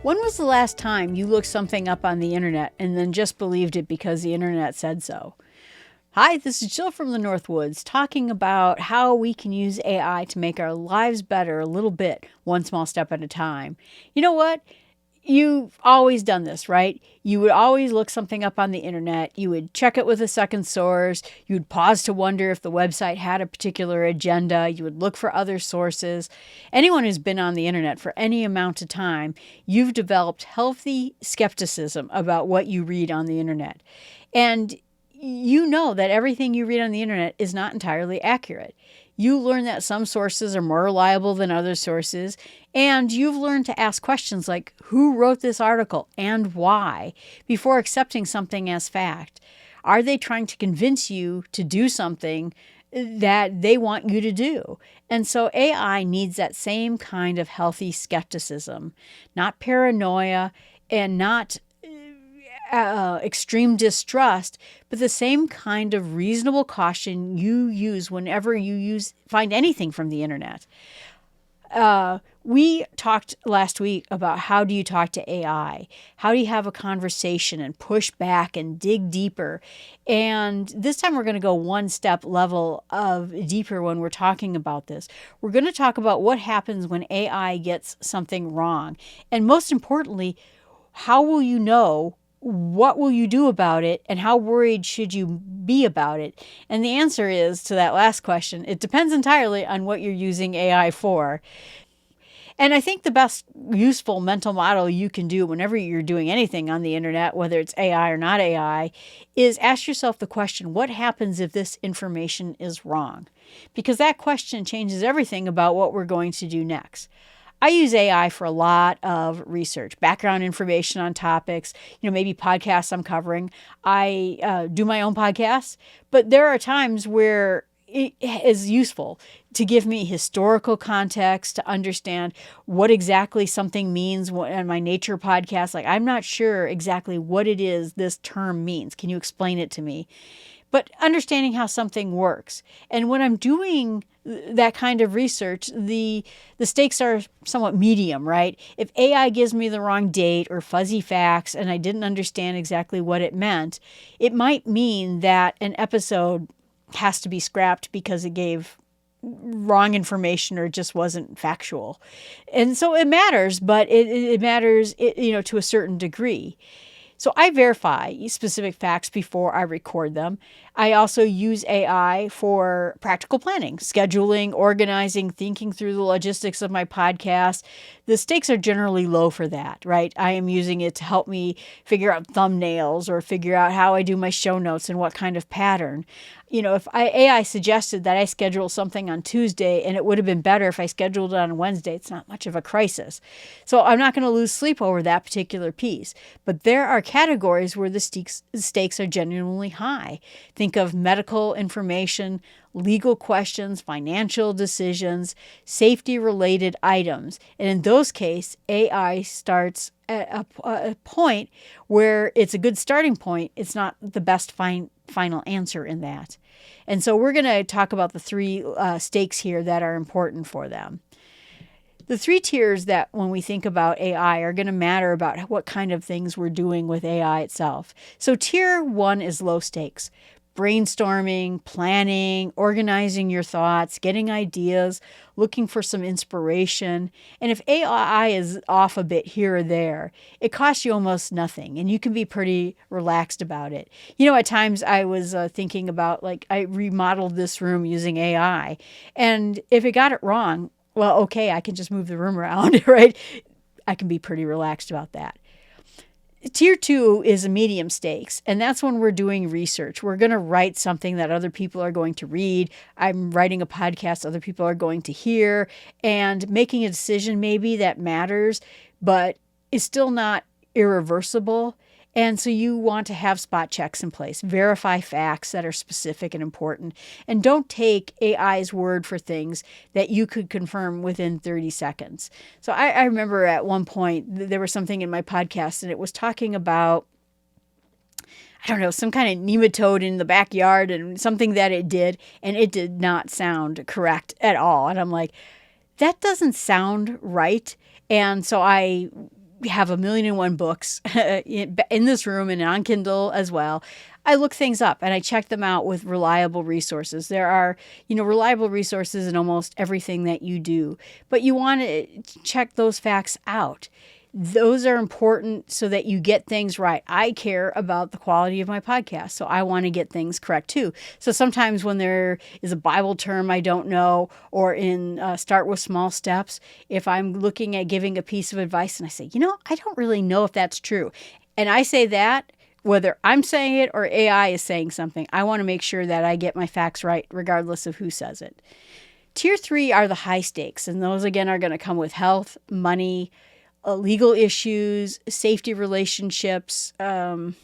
When was the last time you looked something up on the internet and then just believed it because the internet said so? Hi, this is Jill from the Northwoods talking about how we can use AI to make our lives better a little bit, one small step at a time. You know what? You've always done this, right? You would always look something up on the internet. You would check it with a second source. You would pause to wonder if the website had a particular agenda. You would look for other sources. Anyone who's been on the internet for any amount of time, you've developed healthy skepticism about what you read on the internet. And you know that everything you read on the internet is not entirely accurate. You learn that some sources are more reliable than other sources, and you've learned to ask questions like, who wrote this article and why, before accepting something as fact. Are they trying to convince you to do something that they want you to do? And so AI needs that same kind of healthy skepticism, not paranoia and not extreme distrust, but the same kind of reasonable caution you use whenever you find anything from the internet. We talked last week about how do you talk to AI? How do you have a conversation and push back and dig deeper? And this time we're going to go one step level of deeper when we're talking about this. We're going to talk about what happens when AI gets something wrong. And most importantly, how will you know? What will you do about it, and how worried should you be about it? And the answer is, to that last question, it depends entirely on what you're using AI for. And I think the best useful mental model you can do whenever you're doing anything on the internet, whether it's AI or not AI, is ask yourself the question, what happens if this information is wrong? Because that question changes everything about what we're going to do next. I use AI for a lot of research, background information on topics, maybe podcasts I'm covering. I do my own podcasts, but there are times where it is useful to give me historical context, to understand what exactly something means. On my nature podcast, like, I'm not sure exactly what it is this term means. Can you explain it to me? But understanding how something works. And when I'm doing that kind of research, the stakes are somewhat medium, right? If AI gives me the wrong date or fuzzy facts and I didn't understand exactly what it meant, it might mean that an episode has to be scrapped because it gave wrong information or just wasn't factual. And so it matters, but it matters, to a certain degree. So I verify specific facts before I record them. I also use AI for practical planning, scheduling, organizing, thinking through the logistics of my podcast. The stakes are generally low for that, right? I am using it to help me figure out thumbnails or figure out how I do my show notes and what kind of pattern. If AI suggested that I schedule something on Tuesday and it would have been better if I scheduled it on Wednesday, it's not much of a crisis. So I'm not going to lose sleep over that particular piece. But there are categories where the stakes are genuinely high. Think of medical information, legal questions, financial decisions, safety-related items. And in those cases, AI starts at a point where it's a good starting point. It's not the best final answer in that. And so we're going to talk about the three stakes here that are important for them. The three tiers that when we think about AI are going to matter about what kind of things we're doing with AI itself. So tier 1 is low stakes. Brainstorming, planning, organizing your thoughts, getting ideas, looking for some inspiration. And if AI is off a bit here or there, it costs you almost nothing and you can be pretty relaxed about it. At times I was thinking about, I remodeled this room using AI, and if it got it wrong, well, okay, I can just move the room around, right? I can be pretty relaxed about that. Tier 2 is a medium stakes, and that's when we're doing research. We're going to write something that other people are going to read. I'm writing a podcast other people are going to hear, and making a decision maybe that matters, but is still not irreversible. And so you want to have spot checks in place, verify facts that are specific and important, and don't take AI's word for things that you could confirm within 30 seconds. So I remember at one point there was something in my podcast and it was talking about, I don't know, some kind of nematode in the backyard and something that it did, and it did not sound correct at all. And I'm like, that doesn't sound right. And so I have 1,000,001 books in this room and on Kindle as well. I look things up and I check them out with reliable resources. There are, reliable resources in almost everything that you do, but you want to check those facts out. Those are important so that you get things right. I care about the quality of my podcast, so I want to get things correct too. So sometimes when there is a Bible term I don't know, or in Start with Small Steps, if I'm looking at giving a piece of advice and I say, I don't really know if that's true. And I say that, whether I'm saying it or AI is saying something, I want to make sure that I get my facts right, regardless of who says it. Tier 3 are the high stakes, and those again are going to come with health, money, legal issues, safety relationships. And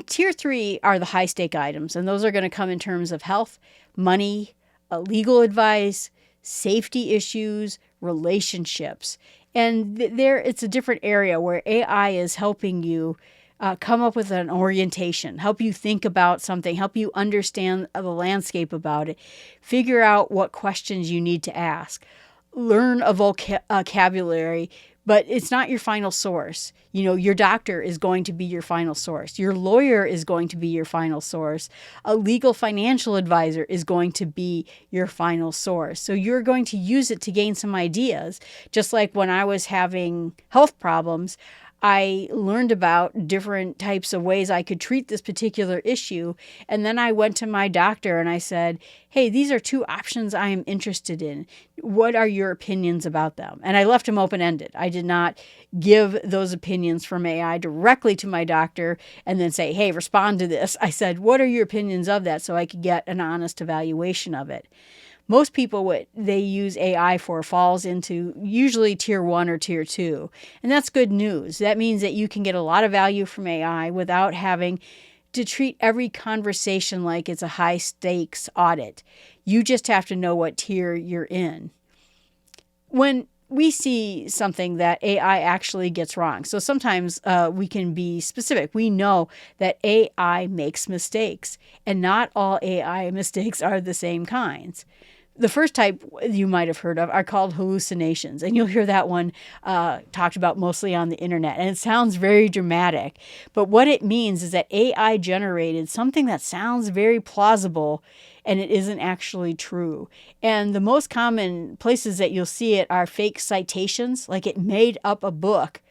tier 3 are the high stake items, and those are going to come in terms of health, money, legal advice, safety issues, relationships. And it's a different area where AI is helping you come up with an orientation, help you think about something, help you understand the landscape about it, figure out what questions you need to ask. Learn a vocabulary, but it's not your final source. Your doctor is going to be your final source. Your lawyer is going to be your final source. A legal financial advisor is going to be your final source. So you're going to use it to gain some ideas. Just like when I was having health problems, I learned about different types of ways I could treat this particular issue. And then I went to my doctor and I said, hey, these are 2 options I am interested in. What are your opinions about them? And I left them open-ended. I did not give those opinions from AI directly to my doctor and then say, hey, respond to this. I said, what are your opinions of that, so I could get an honest evaluation of it. Most people, what they use AI for falls into usually tier 1 or tier 2. And that's good news. That means that you can get a lot of value from AI without having to treat every conversation like it's a high stakes audit. You just have to know what tier you're in. When we see something that AI actually gets wrong, so sometimes we can be specific. We know that AI makes mistakes, and not all AI mistakes are the same kinds. The first type you might have heard of are called hallucinations, and you'll hear that one talked about mostly on the internet, and it sounds very dramatic. But what it means is that AI generated something that sounds very plausible, and it isn't actually true. And the most common places that you'll see it are fake citations, like it made up a book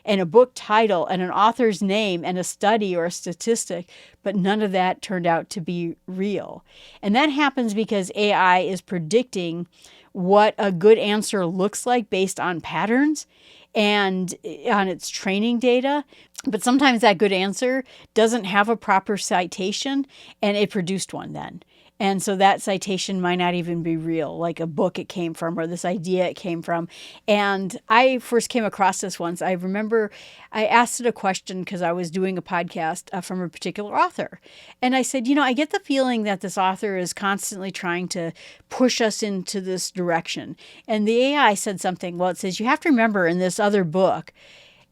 and a book title and an author's name and a study or a statistic, but none of that turned out to be real. And that happens because AI is predicting what a good answer looks like based on patterns and on its training data. But sometimes that good answer doesn't have a proper citation, and it produced one then. And so that citation might not even be real, like a book it came from or this idea it came from. And I first came across this once. I remember I asked it a question because I was doing a podcast from a particular author. And I said, I get the feeling that this author is constantly trying to push us into this direction. And the AI said something, it says, you have to remember in this other book.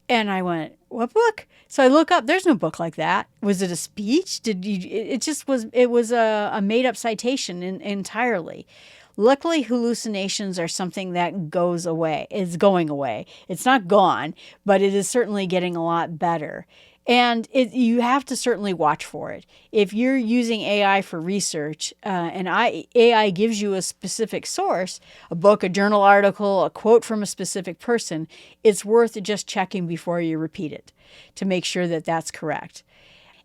And I went, what book? So I look up, there's no book like that. Was it a speech? It was a made up citation entirely. Luckily, hallucinations are something that goes away. It's going away. It's not gone, but it is certainly getting a lot better. And you have to certainly watch for it. If you're using AI for research and AI gives you a specific source, a book, a journal article, a quote from a specific person, it's worth just checking before you repeat it to make sure that that's correct.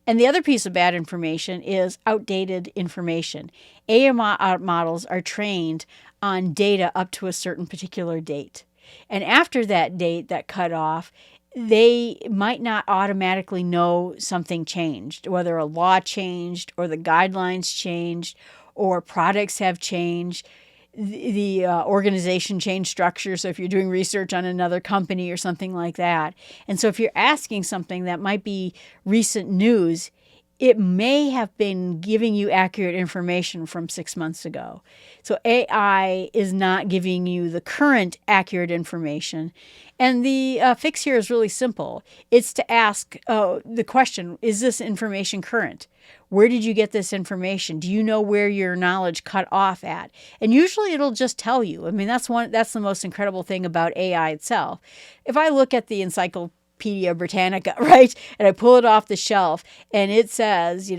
And the other piece of bad information is outdated information. AI models are trained on data up to a certain particular date. And after that date, that cutoff, they might not automatically know something changed, whether a law changed or the guidelines changed or products have changed. The organization changed structure. So if you're doing research on another company or something like that. And so if you're asking something that might be recent news, it may have been giving you accurate information from 6 months ago. So AI is not giving you the current accurate information. And the fix here is really simple. It's to ask the question, is this information current? Where did you get this information? Do you know where your knowledge cut off at? And usually it'll just tell you. I mean, that's the most incredible thing about AI itself. If I look at the Encyclopedia Britannica, right, and I pull it off the shelf and it says,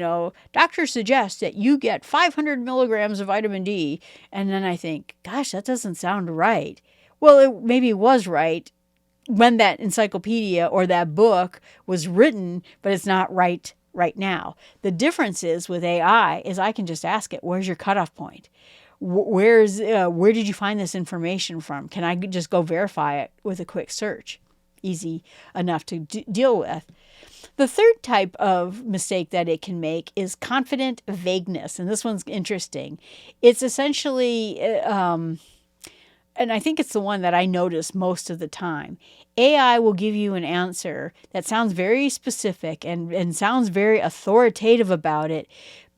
doctors suggest that you get 500 milligrams of vitamin D. And then I think, gosh, that doesn't sound right. Well, it maybe was right when that encyclopedia or that book was written, but it's not right now. The difference is with AI is I can just ask it, where's your cutoff point? Where did you find this information from? Can I just go verify it with a quick search? Easy enough to deal with. The third type of mistake that it can make is confident vagueness. And this one's interesting. It's essentially, and I think it's the one that I notice most of the time. AI will give you an answer that sounds very specific and sounds very authoritative about it,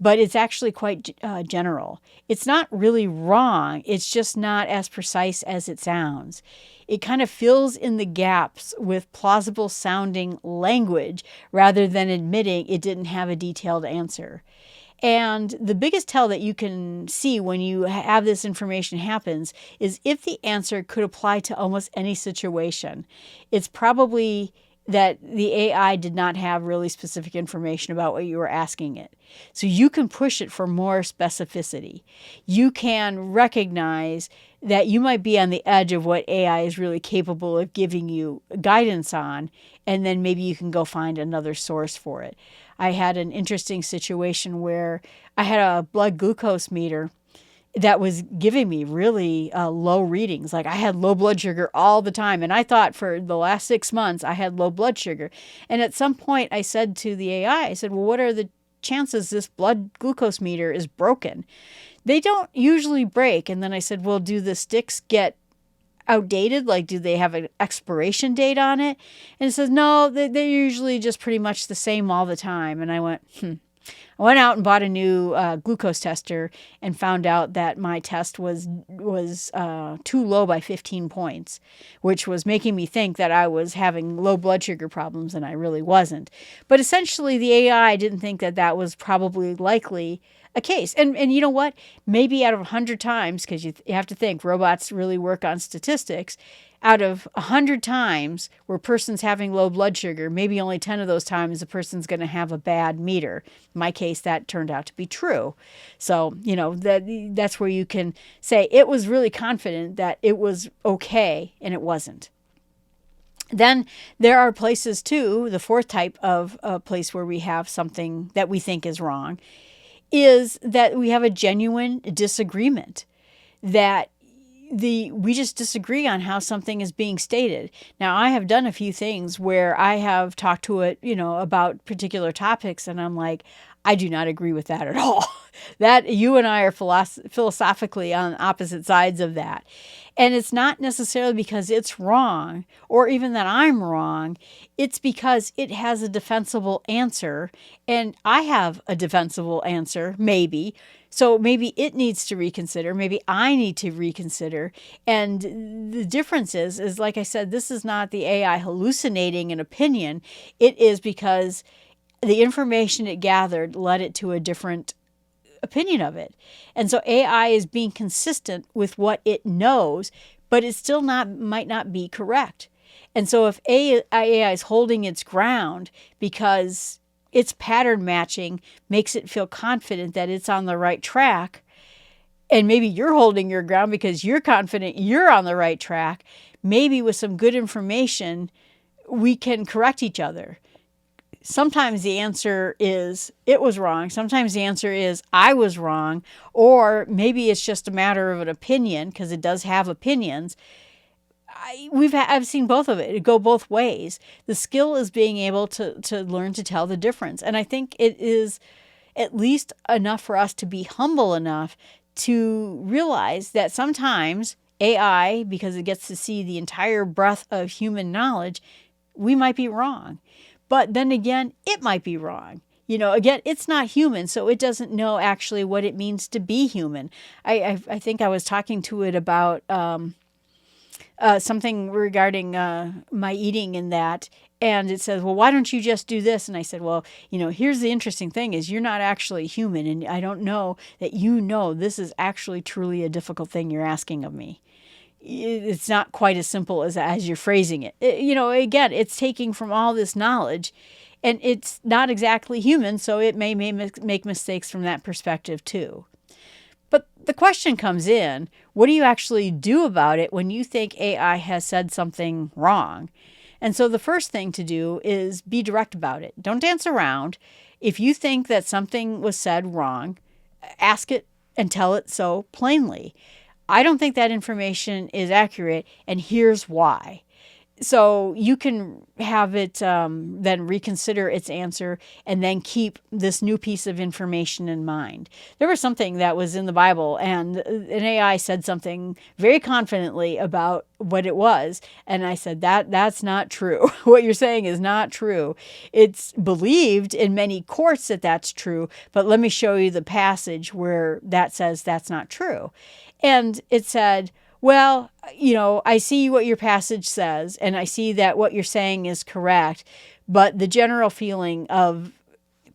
but it's actually quite general. It's not really wrong. It's just not as precise as it sounds. It kind of fills in the gaps with plausible sounding language rather than admitting it didn't have a detailed answer. And the biggest tell that you can see when you have this information happens is if the answer could apply to almost any situation. It's probably that the AI did not have really specific information about what you were asking it. So you can push it for more specificity. You can recognize that you might be on the edge of what AI is really capable of giving you guidance on, and then maybe you can go find another source for it. I had an interesting situation where I had a blood glucose meter that was giving me really low readings. Like I had low blood sugar all the time. And I thought for the last 6 months I had low blood sugar. And at some point I said to the AI, I said, well, what are the chances this blood glucose meter is broken? They don't usually break. And then I said, well, do the sticks get outdated? Like, do they have an expiration date on it? And it says, no, they're usually just pretty much the same all the time. And I went, I went out and bought a new glucose tester and found out that my test was too low by 15 points, which was making me think that I was having low blood sugar problems, and I really wasn't. But essentially, the AI didn't think that that was probably likely a case. And you know what? Maybe out of 100 times, because you have to think robots really work on statistics, out of 100 times where a person's having low blood sugar, maybe only 10 of those times the person's going to have a bad meter. In my case, that turned out to be true. So, that's where you can say it was really confident that it was okay, and it wasn't. Then there are places too, the fourth type of place where we have something that we think is wrong, is that we have a genuine disagreement, that we just disagree on how something is being stated. Now, I have done a few things where I have talked to it, about particular topics, and I'm like, I do not agree with that at all. That you and I are philosophically on opposite sides of that. And it's not necessarily because it's wrong or even that I'm wrong. It's because it has a defensible answer and I have a defensible answer, maybe. So maybe it needs to reconsider. Maybe I need to reconsider. And the difference is like I said, this is not the AI hallucinating an opinion. It is because the information it gathered led it to a different opinion of it. And so AI is being consistent with what it knows, but it still might not be correct. And so if AI is holding its ground because its pattern matching makes it feel confident that it's on the right track, and maybe you're holding your ground because you're confident you're on the right track, maybe with some good information, we can correct each other. Sometimes the answer is it was wrong. Sometimes the answer is I was wrong. Or maybe it's just a matter of an opinion, because it does have opinions. I've seen both of it. It go both ways. The skill is being able to learn to tell the difference. And I think it is at least enough for us to be humble enough to realize that sometimes AI, because it gets to see the entire breadth of human knowledge, we might be wrong. But then again, it might be wrong. Again, it's not human, so it doesn't know actually what it means to be human. I think I was talking to it about something regarding my eating and that. And it says, well, why don't you just do this? And I said, well, here's the interesting thing is you're not actually human. And I don't know that this is actually truly a difficult thing you're asking of me. It's not quite as simple as you're phrasing it. Again, it's taking from all this knowledge and it's not exactly human. So it may make mistakes from that perspective too. But the question comes in, what do you actually do about it when you think AI has said something wrong? And so the first thing to do is be direct about it. Don't dance around. If you think that something was said wrong, ask it and tell it so plainly. I don't think that information is accurate, and here's why. So you can have it then reconsider its answer and then keep this new piece of information in mind. There was something that was in the Bible and an AI said something very confidently about what it was. And I said, that's not true. What you're saying is not true. It's believed in many courts that that's true, but let me show you the passage where that says that's not true. And it said, well, I see what your passage says, and I see that what you're saying is correct, but the general feeling of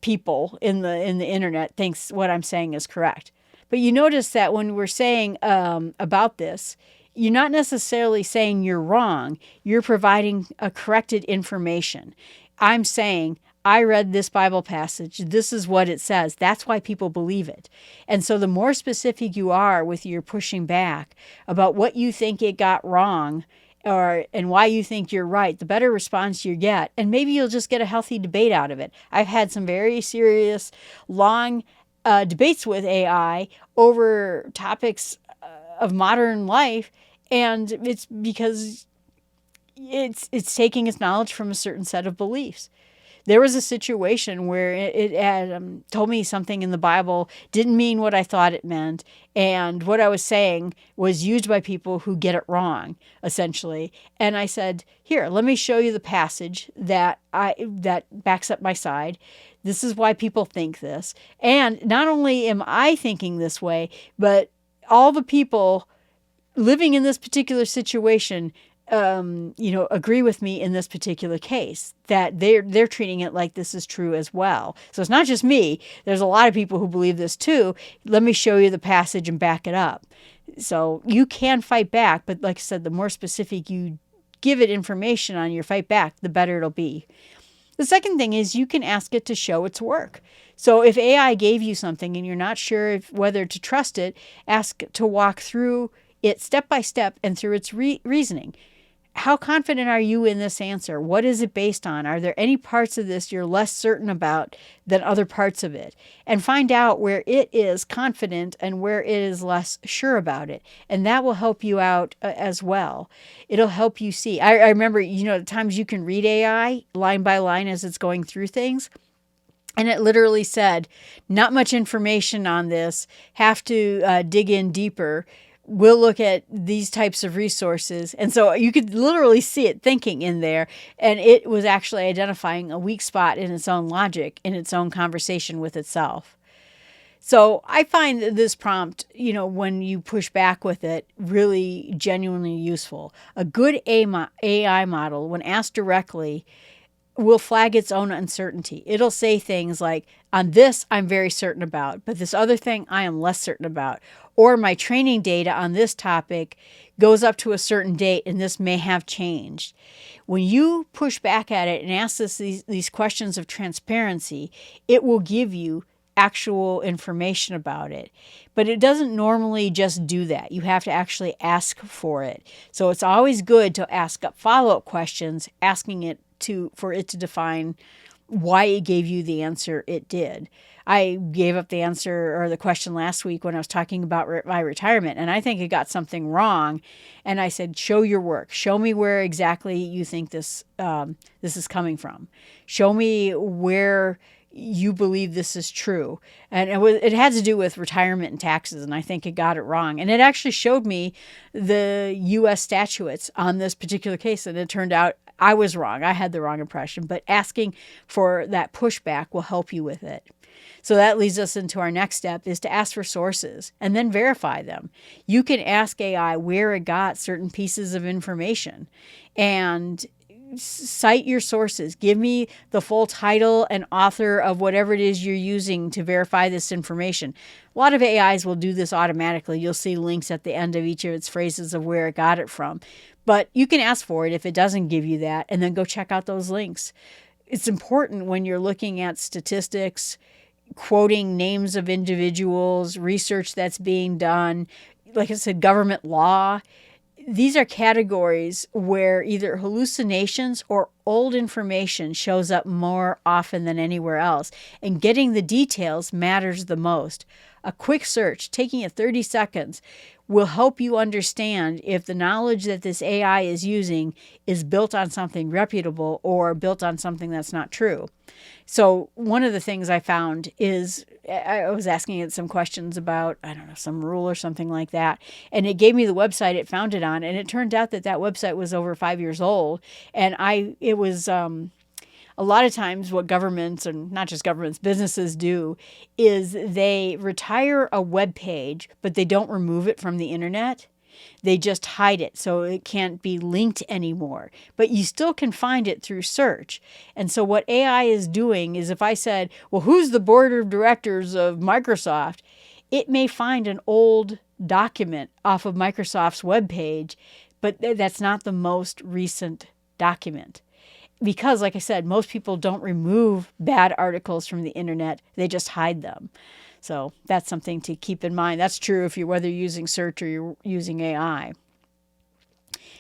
people in the internet thinks what I'm saying is correct. But you notice that when we're saying about this, you're not necessarily saying you're wrong. You're providing a corrected information. I'm saying, I read this Bible passage. This is what it says. That's why people believe it. And so the more specific you are with your pushing back about what you think it got wrong and why you think you're right, the better response you get. And maybe you'll just get a healthy debate out of it. I've had some very serious, long debates with AI over topics of modern life. And it's because it's taking its knowledge from a certain set of beliefs. There was a situation where it had told me something in the Bible didn't mean what I thought it meant, and what I was saying was used by people who get it wrong, essentially. And I said, "Here, let me show you the passage that backs up my side. This is why people think this, and not only am I thinking this way, but all the people living in this particular situation." Agree with me in this particular case, that they're treating it like this is true as well. So it's not just me. There's a lot of people who believe this too. Let me show you the passage and back it up. So you can fight back, but like I said, the more specific you give it information on your fight back, the better it'll be. The second thing is you can ask it to show its work. So if AI gave you something and you're not sure whether to trust it, ask to walk through it step by step and through its reasoning. How confident are you in this answer? What is it based on? Are there any parts of this you're less certain about than other parts of it? And find out where it is confident and where it is less sure about it. And that will help you out as well. It'll help you see. I remember, at times you can read AI line by line as it's going through things. And it literally said, not much information on this, have to dig in deeper. We'll look at these types of resources. And so you could literally see it thinking in there. And it was actually identifying a weak spot in its own logic, in its own conversation with itself. So I find this prompt, when you push back with it, really genuinely useful. A good AI model, when asked directly, will flag its own uncertainty. It'll say things like, on this, I'm very certain about, but this other thing I am less certain about. Or my training data on this topic goes up to a certain date and this may have changed. When you push back at it and ask these questions of transparency, it will give you actual information about it. But it doesn't normally just do that. You have to actually ask for it. So it's always good to ask follow-up questions, asking it for it to define why it gave you the answer it did. I gave up the answer or the question last week when I was talking about my retirement, and I think it got something wrong. And I said, show your work. Show me where exactly you think this is coming from. Show me where you believe this is true. And it had to do with retirement and taxes, and I think it got it wrong. And it actually showed me the U.S. statutes on this particular case, and it turned out I was wrong. I had the wrong impression. But asking for that pushback will help you with it. So that leads us into our next step, is to ask for sources and then verify them. You can ask AI where it got certain pieces of information and cite your sources. Give me the full title and author of whatever it is you're using to verify this information. A lot of AIs will do this automatically. You'll see links at the end of each of its phrases of where it got it from. But you can ask for it if it doesn't give you that, and then go check out those links. It's important when you're looking at statistics, quoting names of individuals, research that's being done, like I said, government law. These are categories where either hallucinations or old information shows up more often than anywhere else, and getting the details matters the most. A quick search, taking it 30 seconds, will help you understand if the knowledge that this AI is using is built on something reputable or built on something that's not true. So one of the things I found is I was asking it some questions about, I don't know, some rule or something like that. And it gave me the website it found it on. And it turned out that that website was over 5 years old. And it was a lot of times what governments, and not just governments, businesses do is they retire a web page, but they don't remove it from the internet. They just hide it so it can't be linked anymore. But you still can find it through search. And so what AI is doing is, if I said, well, who's the board of directors of Microsoft? It may find an old document off of Microsoft's webpage, but that's not the most recent document. Because, like I said, most people don't remove bad articles from the internet. They just hide them. So that's something to keep in mind. That's true if whether you're using search or you're using AI.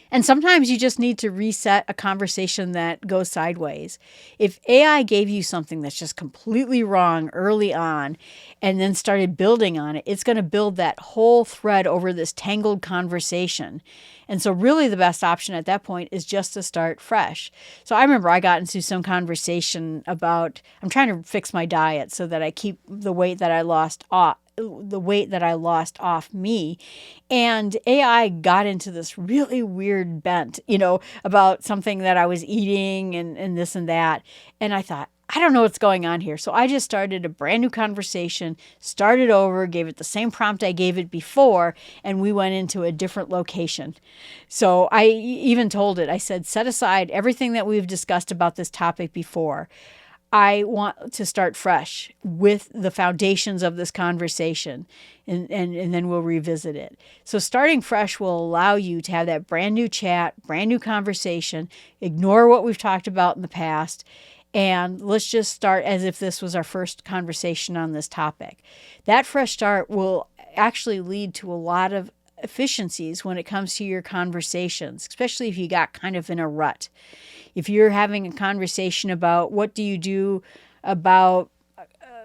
And sometimes you just need to reset a conversation that goes sideways. If AI gave you something that's just completely wrong early on and then started building on it, it's going to build that whole thread over this tangled conversation. And so really the best option at that point is just to start fresh. So I remember I got into some conversation about, I'm trying to fix my diet so that I keep the weight that I lost off me. And AI got into this really weird bent, about something that I was eating and this and that. And I thought, I don't know what's going on here. So I just started a brand new conversation, started over, gave it the same prompt I gave it before, and we went into a different location. So I even told it, I said, set aside everything that we've discussed about this topic before. I want to start fresh with the foundations of this conversation, and then we'll revisit it. So starting fresh will allow you to have that brand new chat, brand new conversation, ignore what we've talked about in the past, and let's just start as if this was our first conversation on this topic. That fresh start will actually lead to a lot of efficiencies when it comes to your conversations, especially if you got kind of in a rut. If you're having a conversation about what do you do about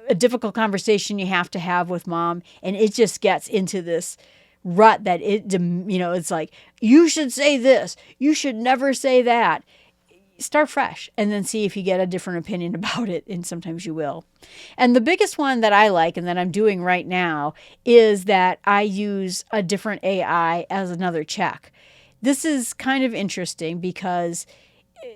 a difficult conversation you have to have with mom, and it just gets into this rut that it's like, you should say this, you should never say that. Start fresh and then see if you get a different opinion about it, and sometimes you will. And the biggest one that I like and that I'm doing right now is that I use a different AI as another check. This is kind of interesting because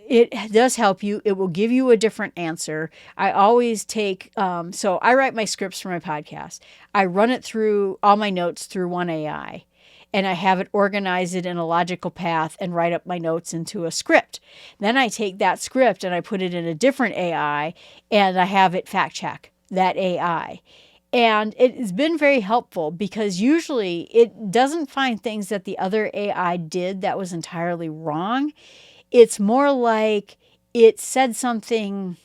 it does help you. It will give you a different answer. I always take, so I write my scripts for my podcast. I run it through all my notes through one AI. And I have it organize it in a logical path and write up my notes into a script. Then I take that script and I put it in a different AI and I have it fact check that AI. And it has been very helpful because usually it doesn't find things that the other AI did that was entirely wrong. It's more like it said something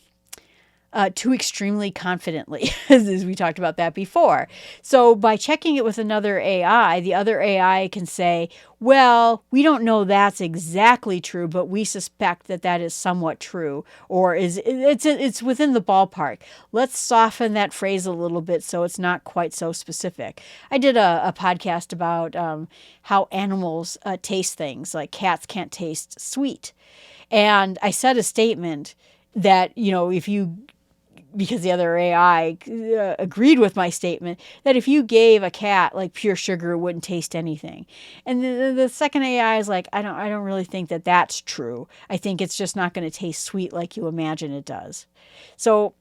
too extremely confidently, as we talked about that before. So by checking it with another AI, the other AI can say, well, we don't know that's exactly true, but we suspect that that is somewhat true, or it's within the ballpark. Let's soften that phrase a little bit so it's not quite so specific. I did a podcast about how animals taste things, like cats can't taste sweet. And I said a statement that, if you because the other AI agreed with my statement, that if you gave a cat like pure sugar, it wouldn't taste anything. And the second AI is like, I don't really think that that's true. I think it's just not going to taste sweet like you imagine it does. So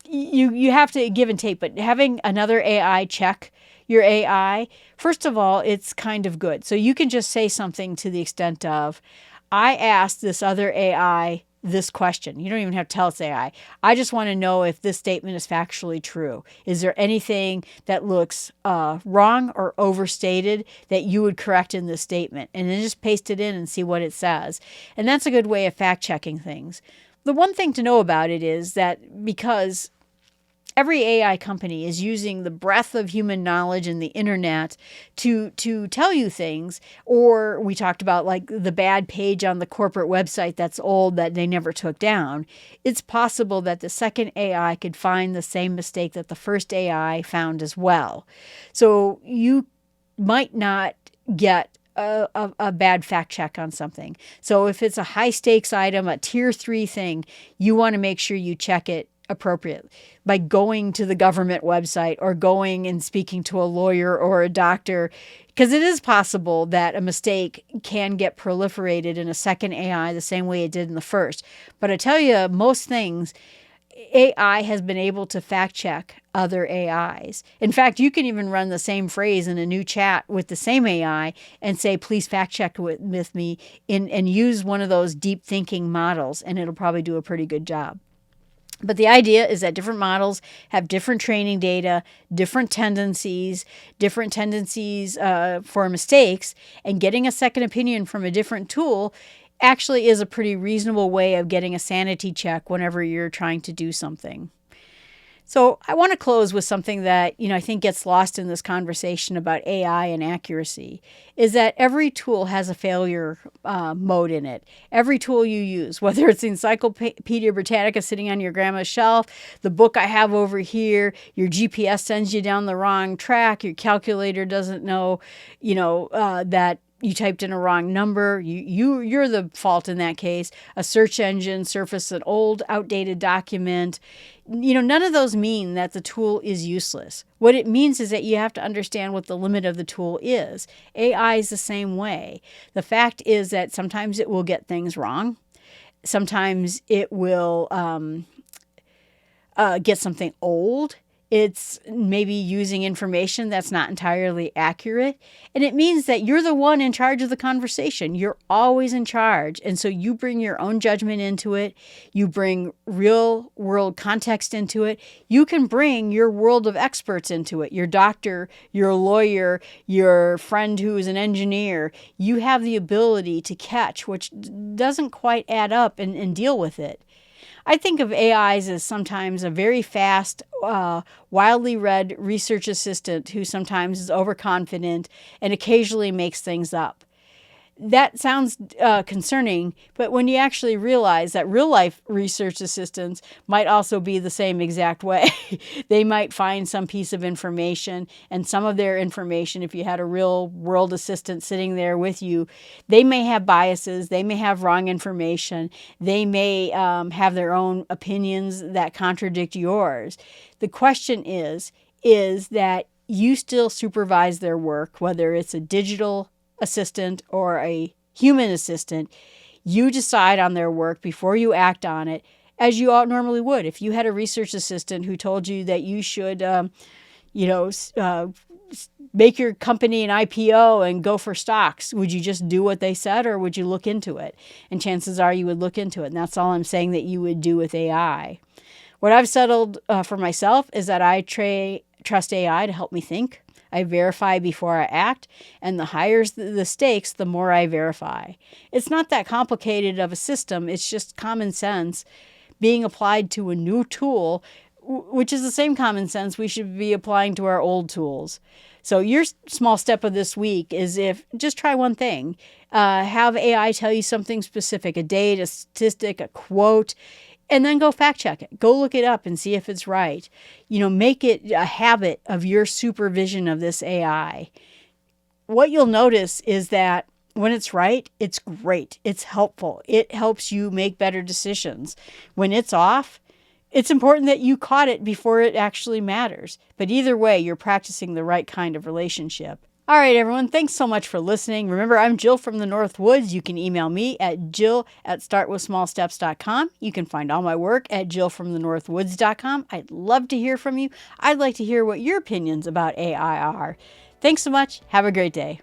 you have to give and take, but having another AI check your AI, first of all, it's kind of good. So you can just say something to the extent of, I asked this other AI this question. You don't even have to tell it's AI. I just want to know if this statement is factually true. Is there anything that looks wrong or overstated that you would correct in this statement? And then just paste it in and see what it says. And that's a good way of fact checking things. The one thing to know about it is that because every AI company is using the breadth of human knowledge and the internet to tell you things, or we talked about like the bad page on the corporate website that's old that they never took down. It's possible that the second AI could find the same mistake that the first AI found as well. So you might not get a bad fact check on something. So if it's a high stakes item, a tier 3 thing, you want to make sure you check it appropriate by going to the government website or going and speaking to a lawyer or a doctor, because it is possible that a mistake can get proliferated in a second AI the same way it did in the first. But I tell you, most things, AI has been able to fact check other AIs. In fact, you can even run the same phrase in a new chat with the same AI and say, please fact check with me and use one of those deep thinking models, and it'll probably do a pretty good job. But the idea is that different models have different training data, different tendencies for mistakes, and getting a second opinion from a different tool actually is a pretty reasonable way of getting a sanity check whenever you're trying to do something. So I want to close with something that, I think gets lost in this conversation about AI and accuracy, is that every tool has a failure mode in it. Every tool you use, whether it's the Encyclopedia Britannica sitting on your grandma's shelf, the book I have over here, your GPS sends you down the wrong track, your calculator doesn't know, that you typed in a wrong number, you're the fault in that case. A search engine surfaced an old, outdated document. None of those mean that the tool is useless. What it means is that you have to understand what the limit of the tool is. AI is the same way. The fact is that sometimes it will get things wrong. Sometimes it will get something old. It's maybe using information that's not entirely accurate. And it means that you're the one in charge of the conversation. You're always in charge. And so you bring your own judgment into it. You bring real world context into it. You can bring your world of experts into it. Your doctor, your lawyer, your friend who is an engineer. You have the ability to catch which doesn't quite add up and deal with it. I think of AIs as sometimes a very fast, wildly read research assistant who sometimes is overconfident and occasionally makes things up. That sounds concerning, but when you actually realize that real life research assistants might also be the same exact way, they might find some piece of information, and some of their information, if you had a real world assistant sitting there with you, they may have biases, they may have wrong information, they may have their own opinions that contradict yours. The question is that you still supervise their work, whether it's a digital assistant or a human assistant. You decide on their work before you act on it, as you normally would. If you had a research assistant who told you that you should, make your company an IPO and go for stocks, would you just do what they said, or would you look into it? And chances are you would look into it. And that's all I'm saying that you would do with AI. What I've settled for myself is that I trust AI to help me think. I verify before I act, and the higher the stakes, the more I verify. It's not that complicated of a system. It's just common sense being applied to a new tool, which is the same common sense we should be applying to our old tools. So your small step of this week is just try one thing. Have AI tell you something specific, a date, a statistic, a quote, and then go fact check it. Go look it up and see if it's right. Make it a habit of your supervision of this AI. What you'll notice is that when it's right, it's great. It's helpful. It helps you make better decisions. When it's off, it's important that you caught it before it actually matters. But either way, you're practicing the right kind of relationship. All right, everyone. Thanks so much for listening. Remember, I'm Jill from the North Woods. You can email me at jill@startwithsmallsteps.com. You can find all my work at jillfromthenorthwoods.com. I'd love to hear from you. I'd like to hear what your opinions about AI are. Thanks so much. Have a great day.